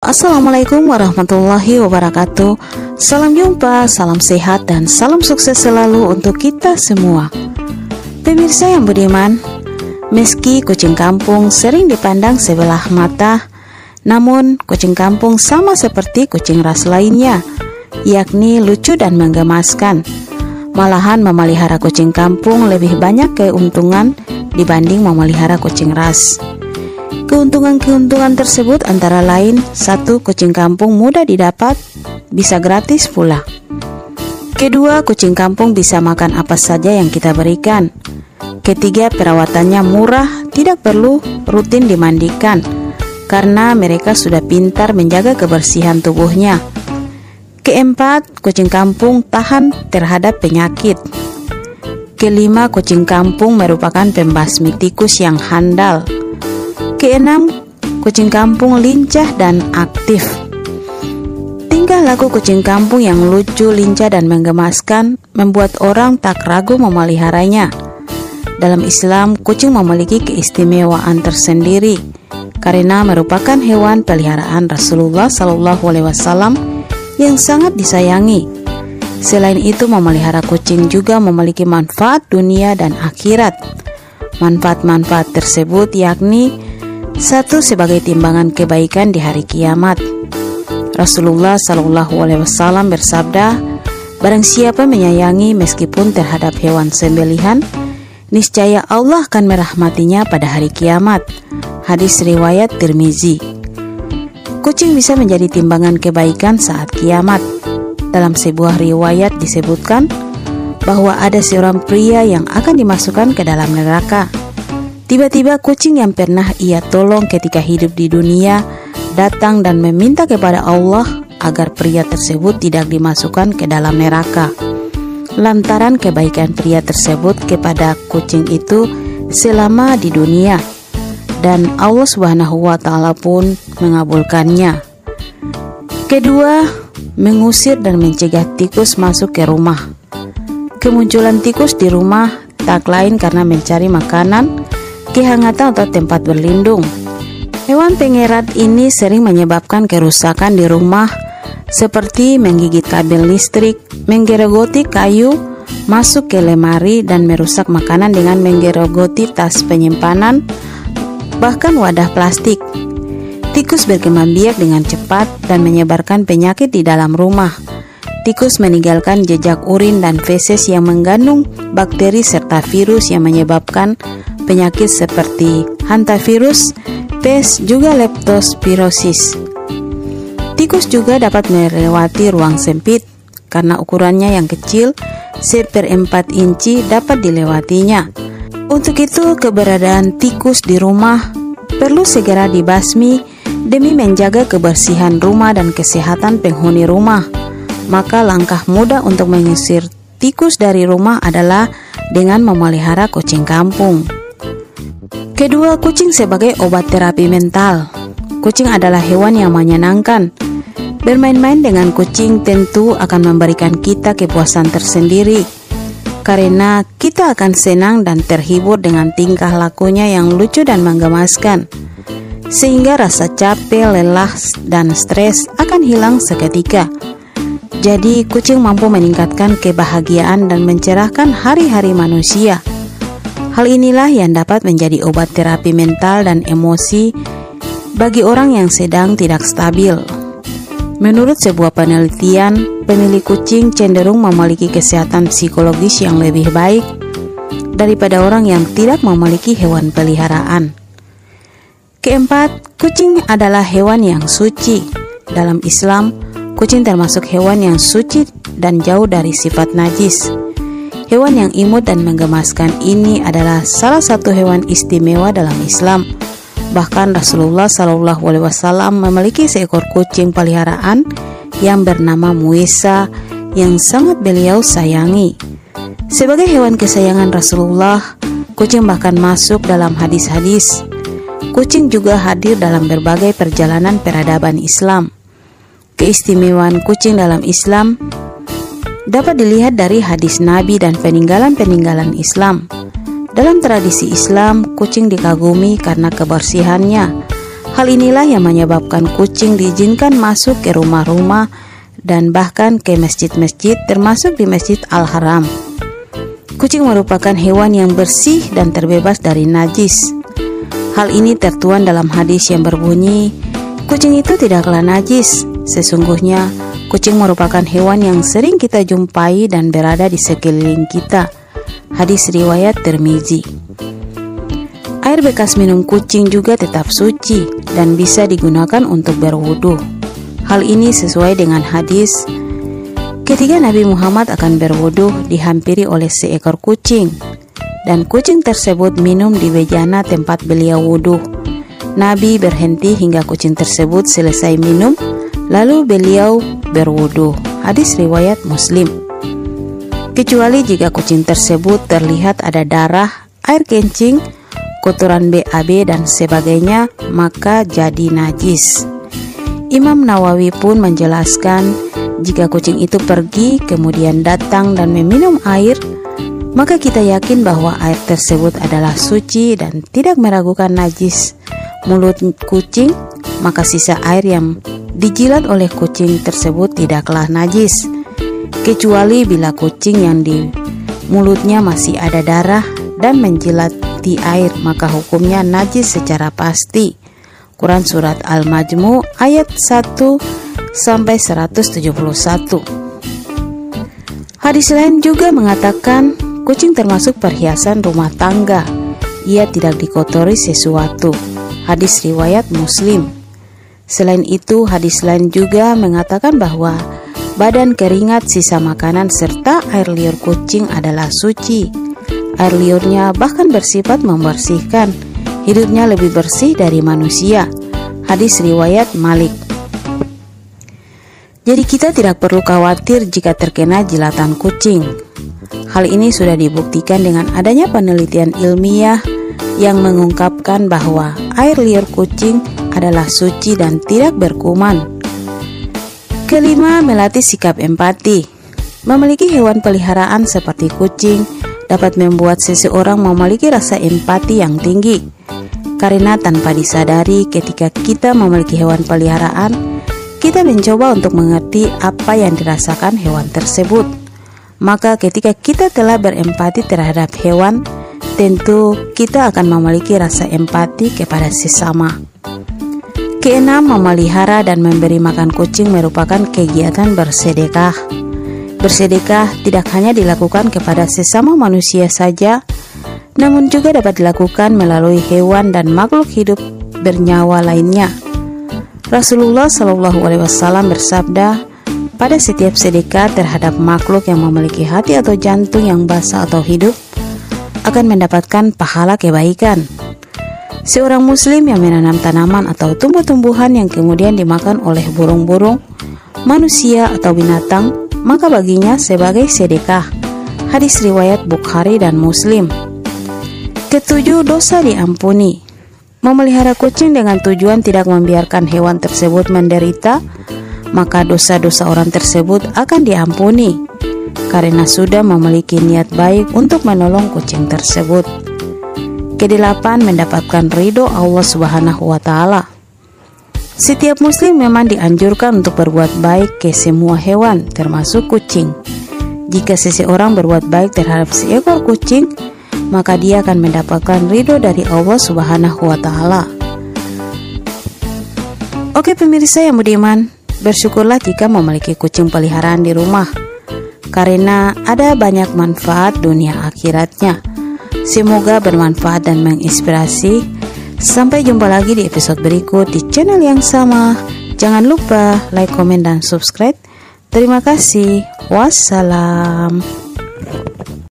Assalamualaikum warahmatullahi wabarakatuh. Salam jumpa, salam sehat, dan salam sukses selalu untuk kita semua. Pemirsa yang budiman, meski kucing kampung sering dipandang sebelah mata, namun kucing kampung sama seperti kucing ras lainnya, yakni lucu dan menggemaskan. Malahan memelihara kucing kampung lebih banyak keuntungan dibanding memelihara kucing ras. Keuntungan-keuntungan tersebut antara lain: 1. Kucing kampung mudah didapat, bisa gratis pula. Kedua, kucing kampung bisa makan apa saja yang kita berikan. Ketiga, perawatannya murah, tidak perlu rutin dimandikan karena mereka sudah pintar menjaga kebersihan tubuhnya. Keempat, kucing kampung tahan terhadap penyakit. Kelima, kucing kampung merupakan pembasmi tikus yang handal. Keenam, kucing kampung lincah dan aktif. Tingkah laku kucing kampung yang lucu, lincah, dan menggemaskan membuat orang tak ragu memeliharanya. Dalam Islam, kucing memiliki keistimewaan tersendiri karena merupakan hewan peliharaan Rasulullah SAW yang sangat disayangi. Selain itu, memelihara kucing juga memiliki manfaat dunia dan akhirat. Manfaat-manfaat tersebut yakni: 1. Sebagai timbangan kebaikan di hari kiamat. Rasulullah SAW bersabda, "Barang siapa menyayangi meskipun terhadap hewan sembelihan, niscaya Allah akan merahmatinya pada hari kiamat." Hadis riwayat Tirmizi. Kucing bisa menjadi timbangan kebaikan saat kiamat. Dalam sebuah riwayat disebutkan bahwa ada seorang pria yang akan dimasukkan ke dalam neraka. Tiba-tiba kucing yang pernah ia tolong ketika hidup di dunia datang dan meminta kepada Allah agar pria tersebut tidak dimasukkan ke dalam neraka, lantaran kebaikan pria tersebut kepada kucing itu selama di dunia, dan Allah Subhanahu wa Ta'ala pun mengabulkannya. Kedua, mengusir dan mencegah tikus masuk ke rumah. Kemunculan tikus di rumah tak lain karena mencari makanan, kehangatan, atau tempat berlindung. Hewan pengerat ini sering menyebabkan kerusakan di rumah seperti menggigit kabel listrik, menggerogoti kayu, masuk ke lemari, dan merusak makanan dengan menggerogoti tas penyimpanan, bahkan wadah plastik. Tikus berkembang biak dengan cepat dan menyebarkan penyakit di dalam rumah. Tikus meninggalkan jejak urin dan feses yang mengandung bakteri serta virus yang menyebabkan penyakit seperti hantavirus, pes, juga leptospirosis. Tikus juga dapat melewati ruang sempit karena ukurannya yang kecil, 1/4 inci dapat dilewatinya. Untuk itu, keberadaan tikus di rumah perlu segera dibasmi demi menjaga kebersihan rumah dan kesehatan penghuni rumah. Maka langkah mudah untuk mengusir tikus dari rumah adalah dengan memelihara kucing kampung. Kedua, kucing sebagai obat terapi mental. Kucing adalah hewan yang menyenangkan. Bermain-main dengan kucing tentu akan memberikan kita kepuasan tersendiri, karena kita akan senang dan terhibur dengan tingkah lakunya yang lucu dan menggemaskan, sehingga rasa capek, lelah, dan stres akan hilang seketika. Jadi, kucing mampu meningkatkan kebahagiaan dan mencerahkan hari-hari manusia. Hal inilah yang dapat menjadi obat terapi mental dan emosi bagi orang yang sedang tidak stabil. Menurut sebuah penelitian, pemilik kucing cenderung memiliki kesehatan psikologis yang lebih baik daripada orang yang tidak memiliki hewan peliharaan. Keempat, kucing adalah hewan yang suci. Dalam Islam, kucing termasuk hewan yang suci dan jauh dari sifat najis. Hewan yang imut dan menggemaskan ini adalah salah satu hewan istimewa dalam Islam. Bahkan Rasulullah SAW memiliki seekor kucing peliharaan yang bernama Muisa yang sangat beliau sayangi. Sebagai hewan kesayangan Rasulullah, kucing bahkan masuk dalam hadis-hadis. Kucing juga hadir dalam berbagai perjalanan peradaban Islam. Keistimewaan kucing dalam Islam dapat dilihat dari hadis Nabi dan peninggalan-peninggalan Islam. Dalam tradisi Islam, kucing dikagumi karena kebersihannya, Hal inilah yang menyebabkan kucing diizinkan masuk ke rumah-rumah dan bahkan ke masjid-masjid, termasuk di Masjid Al-Haram. Kucing merupakan hewan yang bersih dan terbebas dari najis. Hal ini tertuang dalam hadis yang berbunyi, kucing itu tidaklah najis. Sesungguhnya, kucing merupakan hewan yang sering kita jumpai dan berada di sekeliling kita. Hadis riwayat Tirmizi. Air bekas minum kucing juga tetap suci dan bisa digunakan untuk berwudu. Hal ini sesuai dengan hadis, ketika Nabi Muhammad akan berwudu dihampiri oleh seekor kucing, dan kucing tersebut minum di bejana tempat beliau wudu. Nabi berhenti hingga kucing tersebut selesai minum, lalu beliau berwudu. Hadis riwayat Muslim. Kecuali jika kucing tersebut terlihat ada darah, air kencing, kotoran BAB dan sebagainya, maka jadi najis. Imam Nawawi pun menjelaskan, jika kucing itu pergi kemudian datang dan meminum air, maka kita yakin bahwa air tersebut adalah suci dan tidak meragukan najis mulut kucing, maka sisa air yang dijilat oleh kucing tersebut tidaklah najis. Kecuali bila kucing yang di mulutnya masih ada darah dan menjilat di air, maka hukumnya najis secara pasti. Quran Surat Al-Majmu ayat 1-171. Hadis lain juga mengatakan, kucing termasuk perhiasan rumah tangga. Ia tidak dikotori sesuatu. Hadis riwayat Muslim. Selain itu, hadis lain juga mengatakan bahwa badan keringat, sisa makanan, serta air liur kucing adalah suci. Air liurnya bahkan bersifat membersihkan. Hidupnya lebih bersih dari manusia. Hadis riwayat Malik. Jadi kita tidak perlu khawatir jika terkena jilatan kucing. Hal ini sudah dibuktikan dengan adanya penelitian ilmiah yang mengungkapkan bahwa air liur kucing adalah suci dan tidak berkuman. Kelima, melatih sikap empati. Memiliki hewan peliharaan seperti kucing dapat membuat seseorang memiliki rasa empati yang tinggi. Karena tanpa disadari, ketika kita memiliki hewan peliharaan, kita mencoba untuk mengerti apa yang dirasakan hewan tersebut. Maka ketika kita telah berempati terhadap hewan, tentu kita akan memiliki rasa empati kepada sesama. Keenam, memelihara dan memberi makan kucing merupakan kegiatan bersedekah. Bersedekah tidak hanya dilakukan kepada sesama manusia saja, namun juga dapat dilakukan melalui hewan dan makhluk hidup bernyawa lainnya. Rasulullah SAW bersabda, pada setiap sedekah terhadap makhluk yang memiliki hati atau jantung yang basah atau hidup akan mendapatkan pahala kebaikan. Seorang muslim yang menanam tanaman atau tumbuh-tumbuhan yang kemudian dimakan oleh burung-burung, manusia atau binatang, maka baginya sebagai sedekah. Hadis riwayat Bukhari dan Muslim. Ketujuh, dosa diampuni. Memelihara kucing dengan tujuan tidak membiarkan hewan tersebut menderita, maka dosa-dosa orang tersebut akan diampuni karena sudah memiliki niat baik untuk menolong kucing tersebut. Kedelapan, mendapatkan ridho Allah Subhanahu wa Ta'ala. Setiap muslim memang dianjurkan untuk berbuat baik ke semua hewan, termasuk kucing. Jika seseorang berbuat baik terhadap seekor kucing, maka dia akan mendapatkan ridho dari Allah Subhanahu wa Ta'ala. Oke pemirsa yang budiman, bersyukurlah jika memiliki kucing peliharaan di rumah, karena ada banyak manfaat dunia akhiratnya. Semoga bermanfaat dan menginspirasi. Sampai jumpa lagi di episode berikut di channel yang sama. Jangan lupa like, komen, dan subscribe. Terima kasih. Wassalam.